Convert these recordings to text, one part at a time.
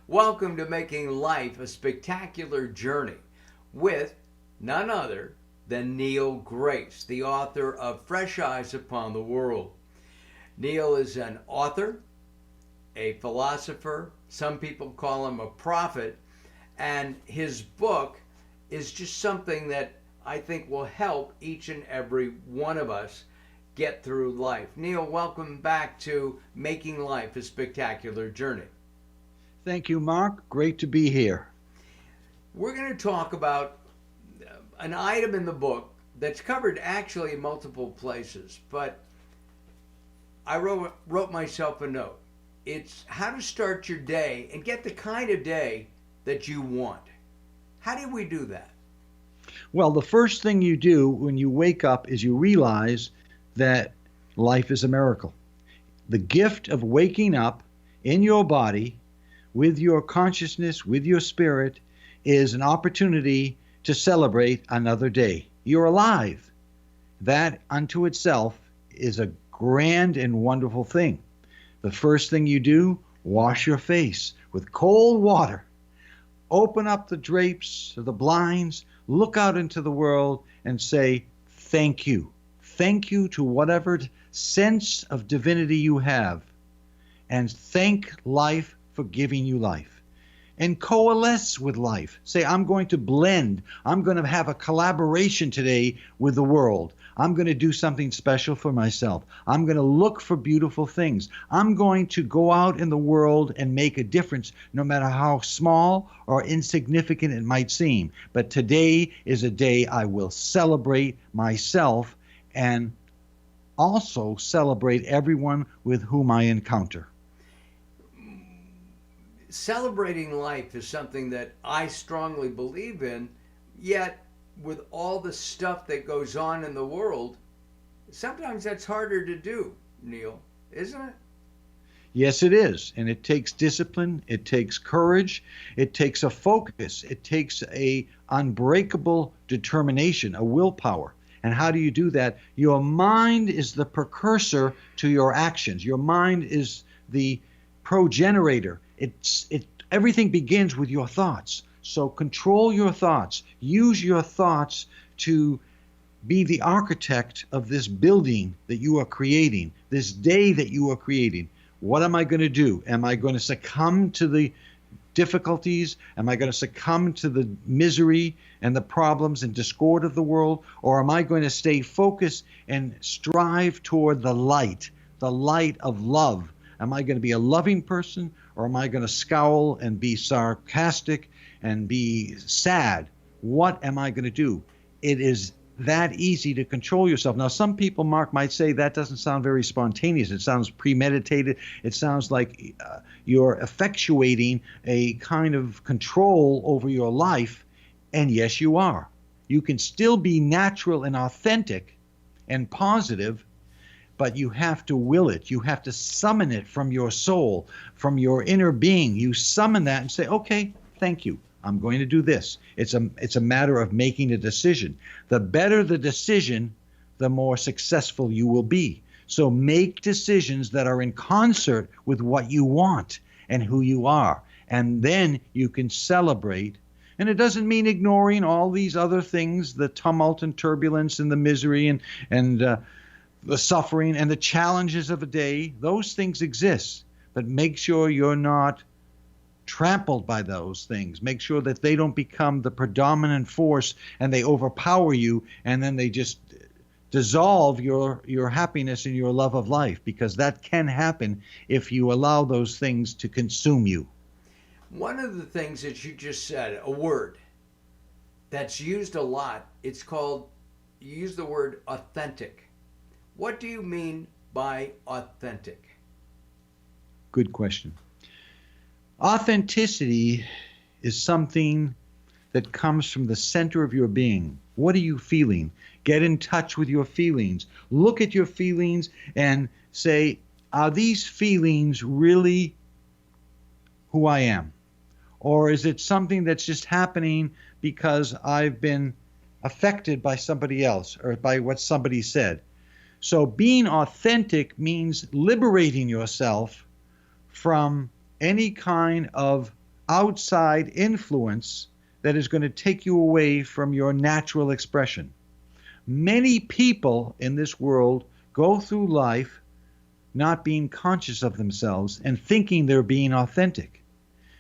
Welcome to Making Life a Spectacular Journey with none other than Neal Grace, the author of Fresh Eyes Upon the World. Neal is an author, a philosopher, some people call him a prophet, and his book is just something that I think will help each and every one of us get through life. Neal, welcome back to Making Life a Spectacular Journey. Thank you, Mark. Great to be here. We're going to talk about an item in the book that's covered actually in multiple places, but I wrote myself a note. It's how to start your day and get the kind of day that you want. How do we do that? Well, the first thing you do when you wake up is you realize that life is a miracle. The gift of waking up in your body with your consciousness, with your spirit, is an opportunity to celebrate another day. You're alive. That unto itself is a grand and wonderful thing. The first thing you do, wash your face with cold water. Open up the drapes or the blinds, look out into the world and say, thank you. Thank you to whatever sense of divinity you have. And thank life for giving you life, and coalesce with life. Say, I'm going to blend. I'm going to have a collaboration today with the world. I'm going to do something special for myself. I'm going to look for beautiful things. I'm going to go out in the world and make a difference, no matter how small or insignificant it might seem. But today is a day I will celebrate myself and also celebrate everyone with whom I encounter. Celebrating life is something that I strongly believe in, yet with all the stuff that goes on in the world, sometimes that's harder to do, Neal, isn't it? Yes, it is. And it takes discipline. It takes courage. It takes a focus. It takes a unbreakable determination, a willpower. And how do you do that? Your mind is the precursor to your actions. Your mind is the progenerator. Everything begins with your thoughts. So control your thoughts. Use your thoughts to be the architect of this building that you are creating, this day that you are creating. What am I going to do? Am I going to succumb to the difficulties? Am I going to succumb to the misery and the problems and discord of the world? Or am I going to stay focused and strive toward the light of love? Am I going to be a loving person, or am I going to scowl and be sarcastic and be sad? What am I going to do? It is that easy to control yourself. Now, some people, Mark, might say that doesn't sound very spontaneous. It sounds premeditated. It sounds like you're effectuating a kind of control over your life. And yes, you are. You can still be natural and authentic and positive, but you have to will it. You have to summon it from your soul, from your inner being. You summon that and say, okay, thank you. I'm going to do this. It's a matter of making a decision. The better the decision, the more successful you will be. So make decisions that are in concert with what you want and who you are. And then you can celebrate. And it doesn't mean ignoring all these other things, the tumult and turbulence and the misery and the suffering and the challenges of a day. Those things exist, but make sure you're not trampled by those things. Make sure that they don't become the predominant force and they overpower you, and then they just dissolve your happiness and your love of life, because that can happen if you allow those things to consume you. One of the things that you just said, a word that's used a lot, you use the word authentic. What do you mean by authentic? Good question. Authenticity is something that comes from the center of your being. What are you feeling? Get in touch with your feelings. Look at your feelings and say, are these feelings really who I am? Or is it something that's just happening because I've been affected by somebody else or by what somebody said? So being authentic means liberating yourself from any kind of outside influence that is going to take you away from your natural expression. Many people in this world go through life not being conscious of themselves and thinking they're being authentic.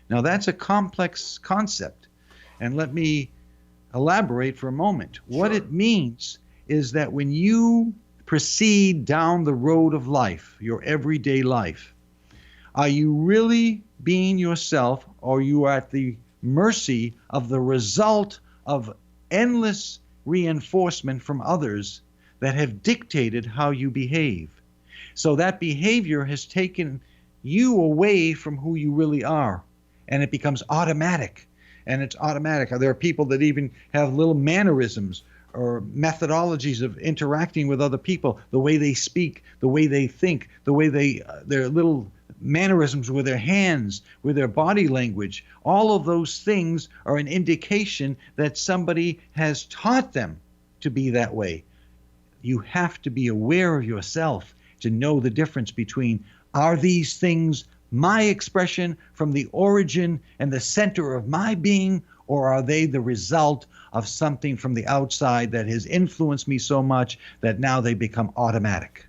Now, that's a complex concept, and let me elaborate for a moment. What Sure. it means is that when you proceed down the road of life, your everyday life, are you really being yourself, or you are at the mercy of the result of endless reinforcement from others that have dictated how you behave? So that behavior has taken you away from who you really are, and it becomes automatic. And it's automatic. There are people that even have little mannerisms or methodologies of interacting with other people, the way they speak, the way they think, the way their little mannerisms with their hands, with their body language. All of those things are an indication that somebody has taught them to be that way. You have to be aware of yourself to know the difference between, are these things my expression from the origin and the center of my being, or are they the result of something from the outside that has influenced me so much that now they become automatic?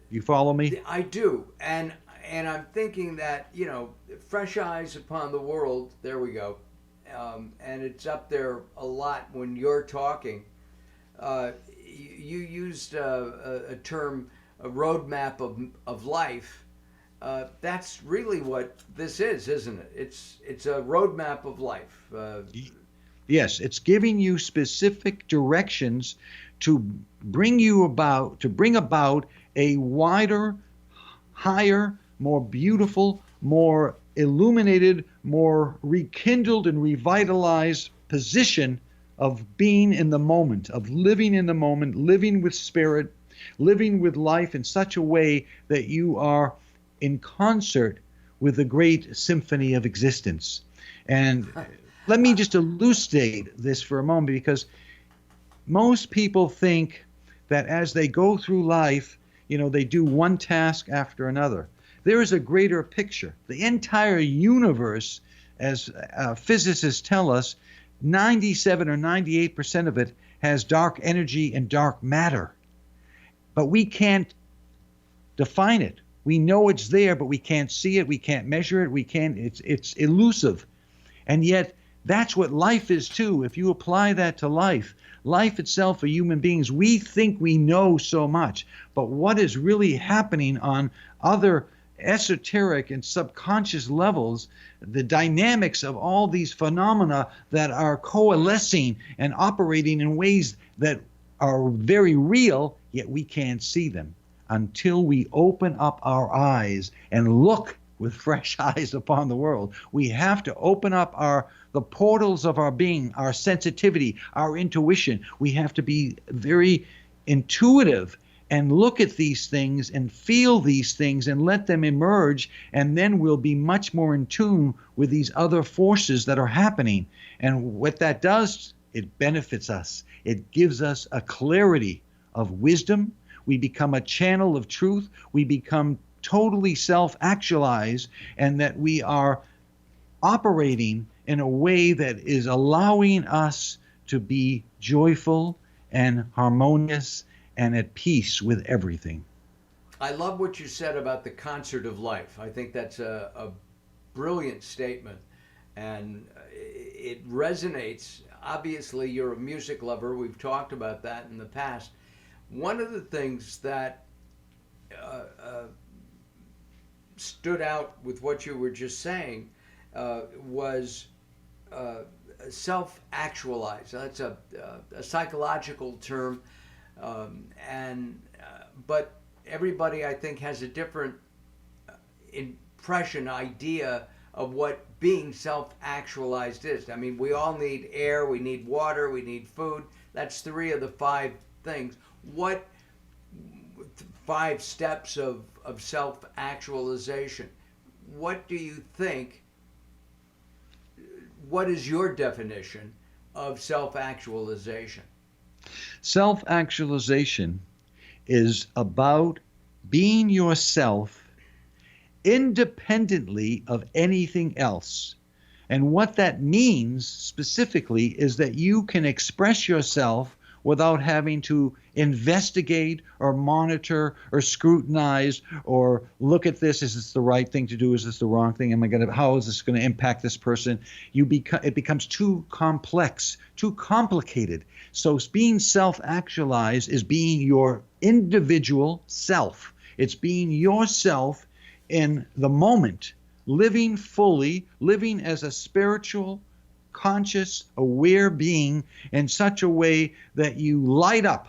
You follow me? I do, and I'm thinking that, fresh eyes upon the world. There we go, and it's up there a lot when you're talking. You used a term, a roadmap of life. That's really what this is, isn't it? It's a roadmap of life. Yes, it's giving you specific directions to bring about a wider, higher, more beautiful, more illuminated, more rekindled and revitalized position of being in the moment, of living in the moment, living with spirit, living with life in such a way that you are in concert with the great symphony of existence. And let me just elucidate this for a moment, because most people think that as they go through life, they do one task after another. There is a greater picture. The entire universe, as physicists tell us, 97 or 98% of it has dark energy and dark matter. But we can't define it. We know it's there, but we can't see it. We can't measure it. It's elusive. And yet, that's what life is too. If you apply that to life itself for human beings, we think we know so much. But what is really happening on other esoteric and subconscious levels, the dynamics of all these phenomena that are coalescing and operating in ways that are very real, yet we can't see them until we open up our eyes and look with fresh eyes upon the world. We have to open up the portals of our being, our sensitivity, our intuition. We have to be very intuitive and look at these things and feel these things and let them emerge, and then we'll be much more in tune with these other forces that are happening. And what that does, it benefits us. It gives us a clarity of wisdom. We become a channel of truth. We become totally self-actualized, and that we are operating in a way that is allowing us to be joyful and harmonious and at peace with everything. I love what you said about the concert of life. I think that's a brilliant statement, and it resonates. Obviously, you're a music lover. We've talked about that in the past. One of the things that stood out with what you were just saying was self-actualize. That's a psychological term, but everybody, I think, has a different impression, idea of what being self-actualized is. I mean, we all need air, we need water, we need food. That's 3 of the 5 things. What 5 steps of self-actualization? What do you think? What is your definition of self-actualization? Self-actualization is about being yourself independently of anything else. And what that means specifically is that you can express yourself without having to investigate or monitor or scrutinize or look at this. Is this the right thing to do? Is this the wrong thing? How is this going to impact this person? It becomes too complex, too complicated. So being self-actualized is being your individual self. It's being yourself in the moment, living fully, living as a spiritual, conscious, aware being in such a way that you light up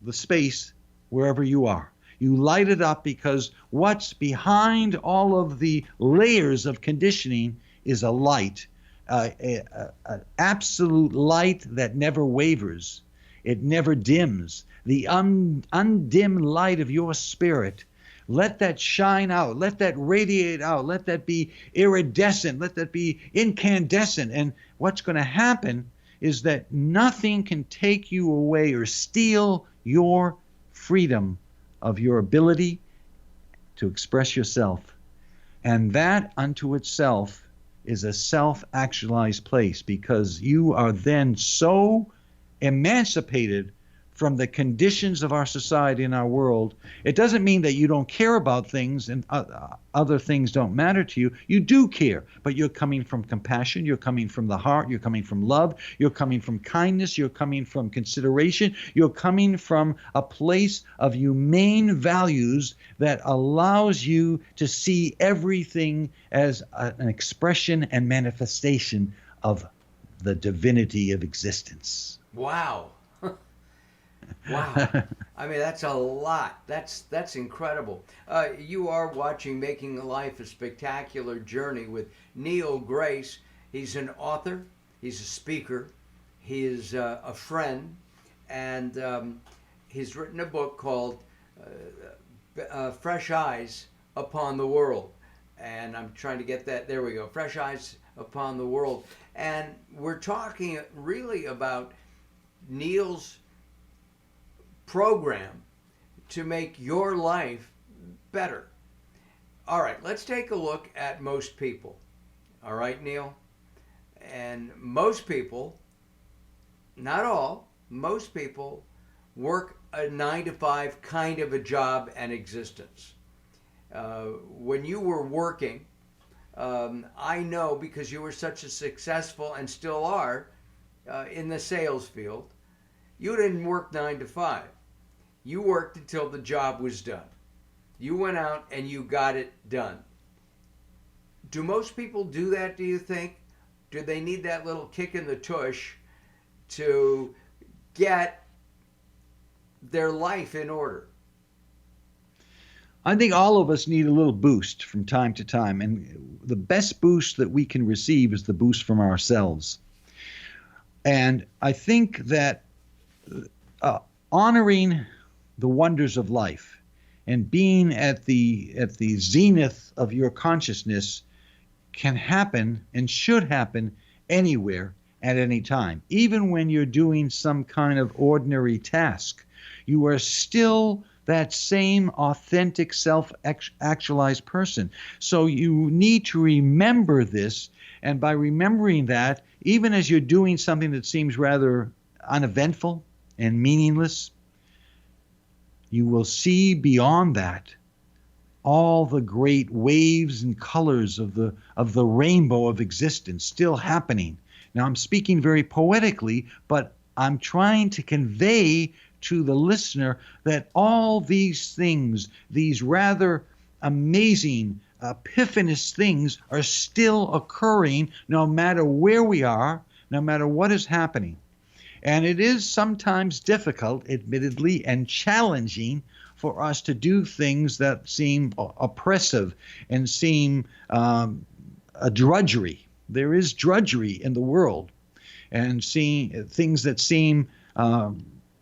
the space wherever you are. You light it up because what's behind all of the layers of conditioning is a light, an absolute light that never wavers. It never dims. The undimmed light of your spirit, let that shine out. Let that radiate out. Let that be iridescent. Let that be incandescent. And what's going to happen is that nothing can take you away or steal your freedom of your ability to express yourself. And that unto itself is a self-actualized place, because you are then so emancipated from the conditions of our society and our world. It doesn't mean that you don't care about things and other things don't matter to you. You do care, but you're coming from compassion, you're coming from the heart, you're coming from love, you're coming from kindness, you're coming from consideration, you're coming from a place of humane values that allows you to see everything as an expression and manifestation of the divinity of existence. Wow. Wow. I mean, that's a lot. That's incredible. You are watching Making Life a Spectacular Journey with Neal Grace. He's an author. He's a speaker. He is a friend. And he's written a book called Fresh Eyes Upon the World. And I'm trying to get that. There we go. Fresh Eyes Upon the World. And we're talking really about Neal's program to make your life better. All right, let's take a look at most people. All right, Neal? And most people, not all, most people work a 9-to-5 kind of a job and existence. When you were working, I know because you were such a successful and still are in the sales field, you didn't work 9 to 5. You worked until the job was done. You went out and you got it done. Do most people do that, do you think? Do they need that little kick in the tush to get their life in order? I think all of us need a little boost from time to time. And the best boost that we can receive is the boost from ourselves. And I think that honoring the wonders of life and being at the zenith of your consciousness can happen and should happen anywhere at any time. Even when you're doing some kind of ordinary task, you are still that same authentic self-actualized person. So you need to remember this, and by remembering that, even as you're doing something that seems rather uneventful and meaningless, you will see beyond that all the great waves and colors of the rainbow of existence still happening. Now, I'm speaking very poetically, but I'm trying to convey to the listener that all these things, these rather amazing, epiphanous things, are still occurring no matter where we are, no matter what is happening. And it is sometimes difficult, admittedly, and challenging for us to do things that seem oppressive and seem a drudgery. There is drudgery in the world, and seeing things that seem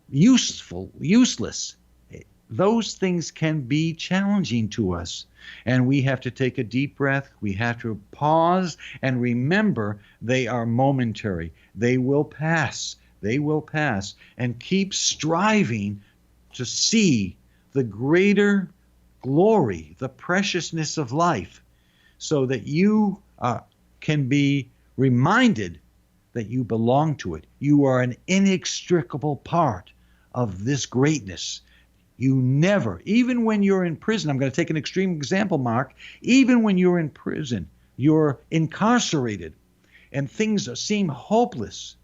useless. Those things can be challenging to us, and we have to take a deep breath. We have to pause and remember they are momentary. They will pass. They will pass, and keep striving to see the greater glory, the preciousness of life, so that you can be reminded that you belong to it. You are an inextricable part of this greatness. You never, even when you're in prison, I'm going to take an extreme example, Mark, even when you're in prison, you're incarcerated, and things seem hopeless,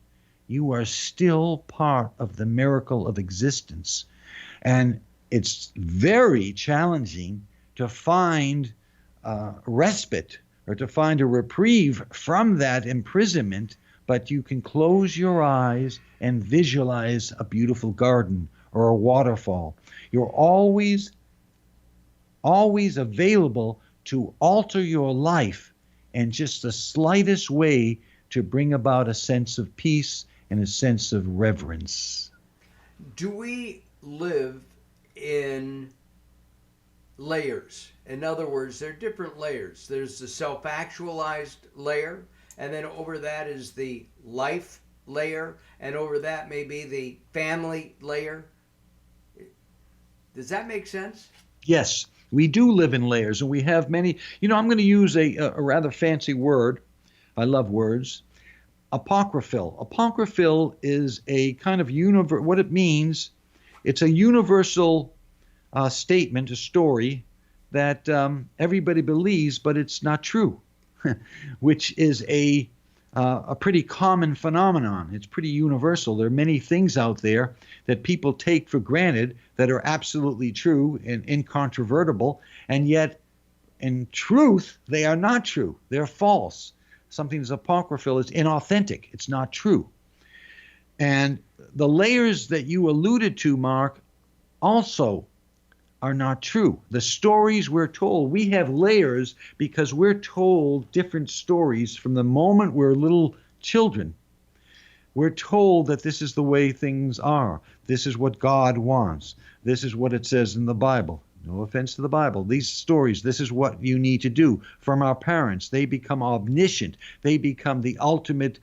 you are still part of the miracle of existence. And it's very challenging to find respite or to find a reprieve from that imprisonment, but you can close your eyes and visualize a beautiful garden or a waterfall. You're always available to alter your life in just the slightest way to bring about a sense of peace and a sense of reverence. Do we live in layers? In other words, there are different layers. There's the self-actualized layer, and then over that is the life layer, and over that may be the family layer. Does that make sense? Yes, we do live in layers, and we have many. I'm going to use a rather fancy word. I love words. Apocryphal. Apocryphal is a kind of what it means. It's a universal statement, a story that everybody believes, but it's not true, which is a pretty common phenomenon. It's pretty universal. There are many things out there that people take for granted that are absolutely true and incontrovertible, and yet in truth, they are not true. They're false. Something that's apocryphal is inauthentic. It's not true. And the layers that you alluded to, Mark, also are not true. The stories we're told, we have layers because we're told different stories from the moment we're little children. We're told that this is the way things are. This is what God wants. This is what it says in the Bible. No offense to the Bible. These stories, this is what you need to do. From our parents, they become omniscient. They become the ultimate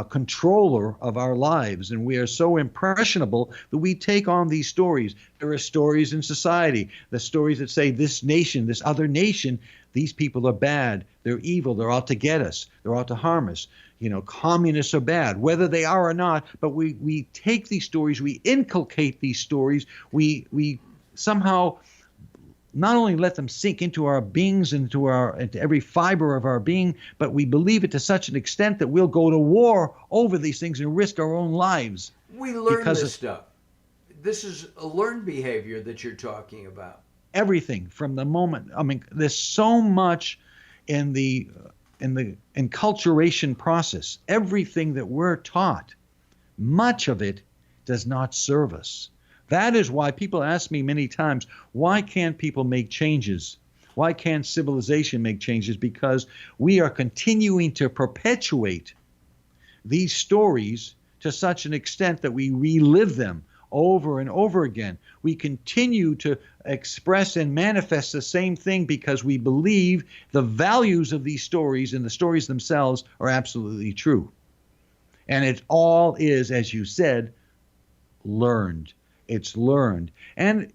controller of our lives. And we are so impressionable that we take on these stories. There are stories in society, the stories that say this nation, this other nation, these people are bad. They're evil. They're out to get us. They're out to harm us. Communists are bad, whether they are or not. But we take these stories, we inculcate these stories, we somehow not only let them sink into our beings, into every fiber of our being, but we believe it to such an extent that we'll go to war over these things and risk our own lives. We learn this stuff. This is a learned behavior that you're talking about. Everything from the moment. I mean, there's so much in the enculturation process. Everything that we're taught, much of it does not serve us. That is why people ask me many times, why can't people make changes? Why can't civilization make changes? Because we are continuing to perpetuate these stories to such an extent that we relive them over and over again. We continue to express and manifest the same thing because we believe the values of these stories and the stories themselves are absolutely true. And it all is, as you said, learned. It's learned. And,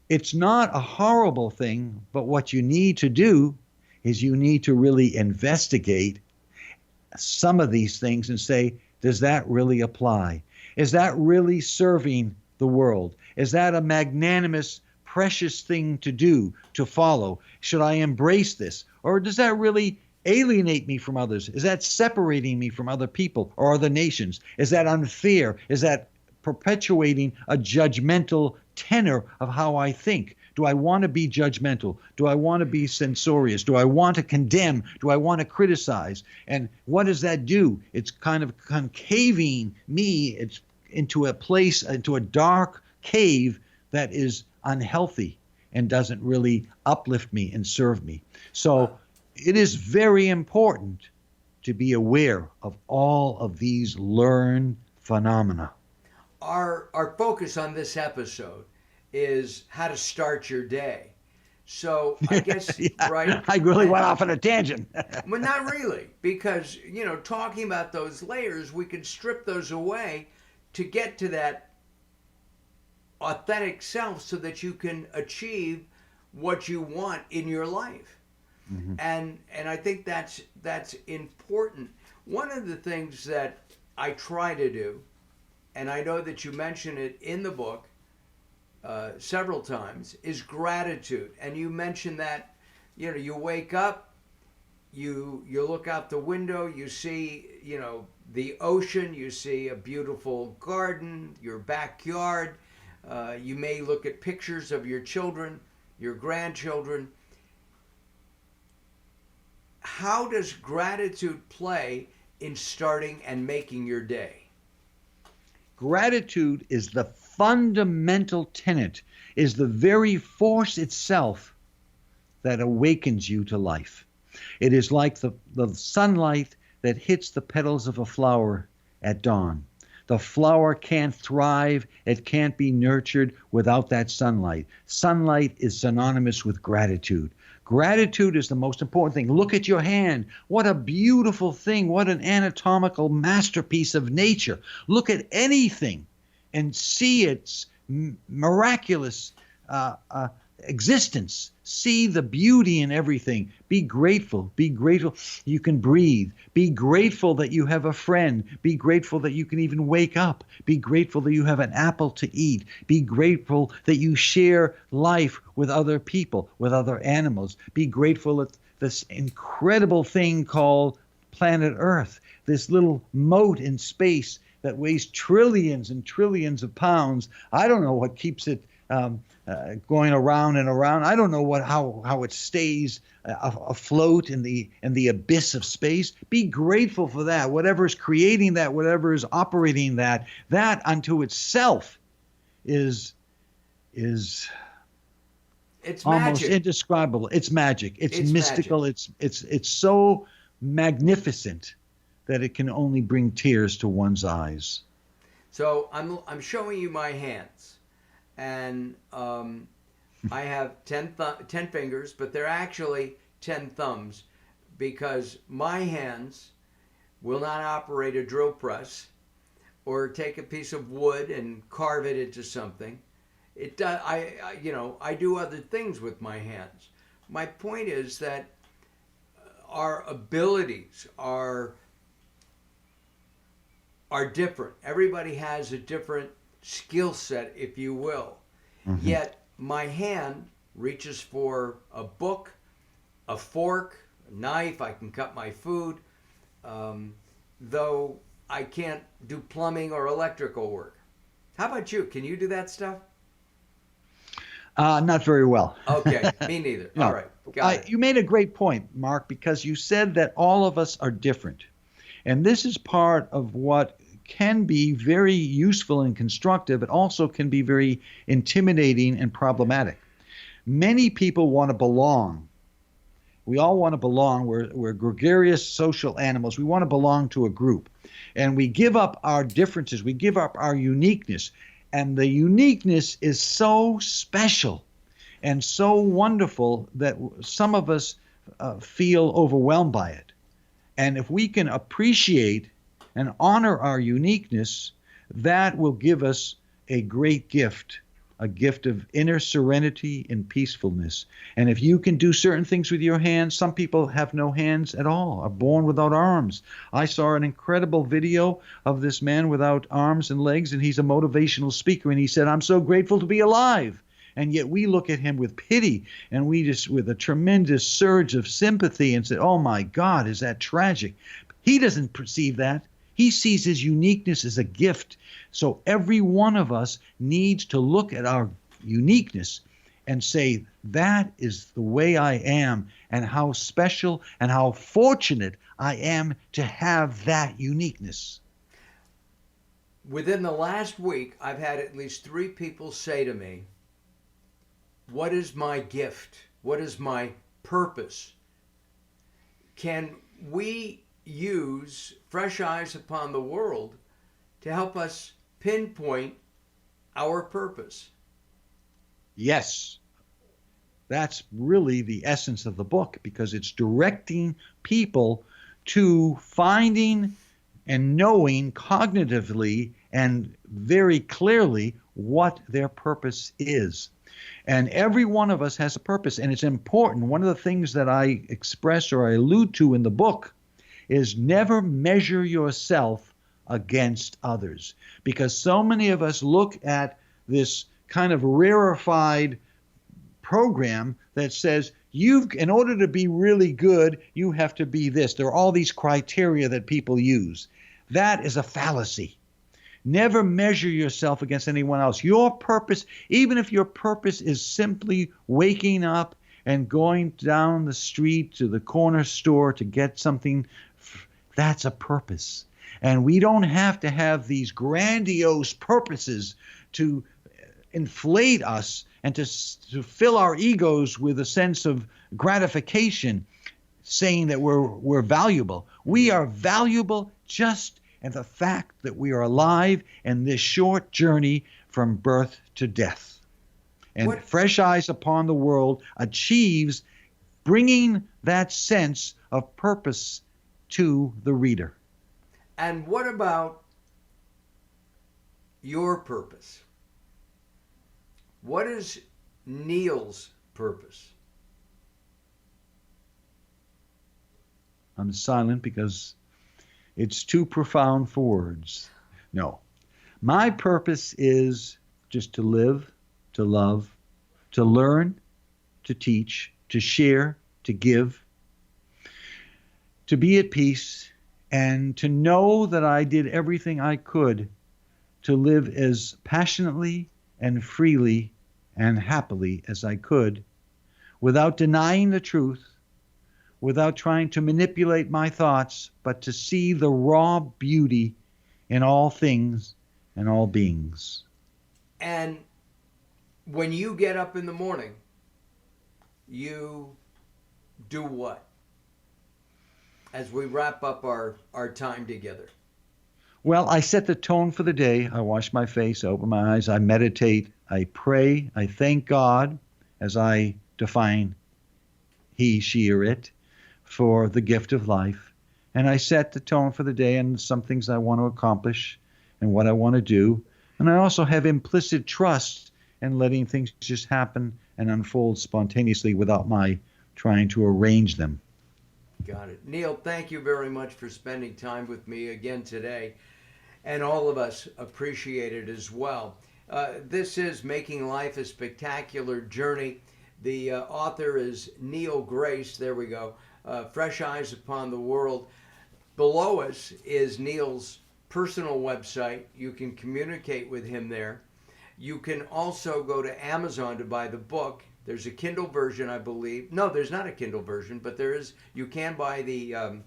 it's not a horrible thing, but what you need to do is you need to really investigate some of these things and say, does that really apply? Is that really serving the world? Is that a magnanimous, precious thing to do, to follow? Should I embrace this? Or does that really alienate me from others? Is that separating me from other people or other nations? Is that unfair? Is that perpetuating a judgmental tenor of how I think? Do I want to be judgmental? Do I want to be censorious? Do I want to condemn? Do I want to criticize? And what does that do? It's kind of concaving me into a place, into a dark cave that is unhealthy and doesn't really uplift me and serve me. So it is very important to be aware of all of these learned phenomena. Our focus on this episode is how to start your day. So I guess, yeah, right? I really went off on a tangent. Well, not really, because, talking about those layers, we can strip those away to get to that authentic self so that you can achieve what you want in your life. Mm-hmm. And I think that's important. One of the things that I try to do, and I know that you mention it in the book several times, is gratitude. And you mentioned that, you wake up, you look out the window, you see, the ocean, you see a beautiful garden, your backyard. You may look at pictures of your children, your grandchildren. How does gratitude play in starting and making your day? Gratitude is the fundamental tenet, is the very force itself that awakens you to life. It is like the sunlight that hits the petals of a flower at dawn. The flower can't thrive, it can't be nurtured without that sunlight. Sunlight is synonymous with gratitude. Gratitude is the most important thing. Look at your hand. What a beautiful thing. What an anatomical masterpiece of nature. Look at anything and see its miraculous existence. See the beauty in everything. Be grateful. Be grateful you can breathe. Be grateful that you have a friend. Be grateful that you can even wake up. Be grateful that you have an apple to eat. Be grateful that you share life with other people, with other animals. Be grateful that this incredible thing called planet Earth, this little mote in space that weighs trillions and trillions of pounds. I don't know what keeps it going around and around. I don't know how it stays afloat in the abyss of space. Be grateful for that. Whatever is creating that, whatever is operating that unto itself is It's almost magic. indescribable. It's magic. It's mystical. Magic. It's so magnificent that it can only bring tears to one's eyes. So I'm showing you my hands, and I have 10 fingers, but they're actually 10 thumbs, because my hands will not operate a drill press or take a piece of wood and carve it into something. It does. I do other things with my hands. My point is that our abilities are different. Everybody has a different skill set, if you will. Mm-hmm. Yet my hand reaches for a book, a fork, a knife. I can cut my food, though I can't do plumbing or electrical work. How about you? Can you do that stuff? Not very well. Okay, me neither. No, all right, got it. You made a great point, Mark, because you said that all of us are different. And this is part of what can be very useful and constructive. It also can be very intimidating and problematic. Many people want to belong. We all want to belong. We're gregarious social animals. We want to belong to a group. And we give up our differences. We give up our uniqueness. And the uniqueness is so special and so wonderful that some of us feel overwhelmed by it. And if we can appreciate and honor our uniqueness, that will give us a great gift, a gift of inner serenity and peacefulness. And if you can do certain things with your hands, some people have no hands at all, are born without arms. I saw an incredible video of this man without arms and legs, and he's a motivational speaker, and he said, "I'm so grateful to be alive." And yet we look at him with pity, and we just, with a tremendous surge of sympathy, and say, "Oh my God, is that tragic?" He doesn't perceive that. He sees his uniqueness as a gift. So every one of us needs to look at our uniqueness and say, that is the way I am, and how special and how fortunate I am to have that uniqueness. Within the last week, I've had at least 3 people say to me, "What is my gift? What is my purpose?" Can we use Fresh Eyes Upon the World to help us pinpoint our purpose? Yes. That's really the essence of the book, because it's directing people to finding and knowing cognitively and very clearly what their purpose is. And every one of us has a purpose, and it's important. One of the things that I express or I allude to in the book is never measure yourself against others, because so many of us look at this kind of rarefied program that says in order to be really good, you have to be this. There are all these criteria that people use. That is a fallacy. Never measure yourself against anyone else. Your purpose, even if your purpose is simply waking up and going down the street to the corner store to get something, that's a purpose. And we don't have to have these grandiose purposes to inflate us and to fill our egos with a sense of gratification, saying that we're valuable. We are valuable just in the fact that we are alive in this short journey from birth to death. And Fresh Eyes Upon the World achieves bringing that sense of purpose to the reader. And what about your purpose? What is Neal's purpose? I'm silent because it's too profound for words. No. My purpose is just to live, to love, to learn, to teach, to share, to give, to be at peace, and to know that I did everything I could to live as passionately and freely and happily as I could, without denying the truth, without trying to manipulate my thoughts, but to see the raw beauty in all things and all beings. And when you get up in the morning, you do what? As we wrap up our time together. Well, I set the tone for the day. I wash my face, I open my eyes, I meditate, I pray, I thank God as I define he, she, or it for the gift of life. And I set the tone for the day and some things I want to accomplish and what I want to do. And I also have implicit trust in letting things just happen and unfold spontaneously without my trying to arrange them. Got it. Neal, thank you very much for spending time with me again today. And all of us appreciate it as well. This is Making Life a Spectacular Journey. The author is Neal Grace. There we go. Fresh Eyes Upon the World. Below us is Neal's personal website. You can communicate with him there. You can also go to Amazon to buy the book. There's a Kindle version, I believe. No, there's not a Kindle version, but there is. You can buy the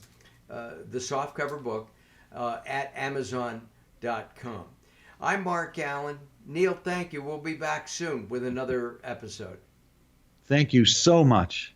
softcover book at Amazon.com. I'm Mark Alyn. Neal, thank you. We'll be back soon with another episode. Thank you so much.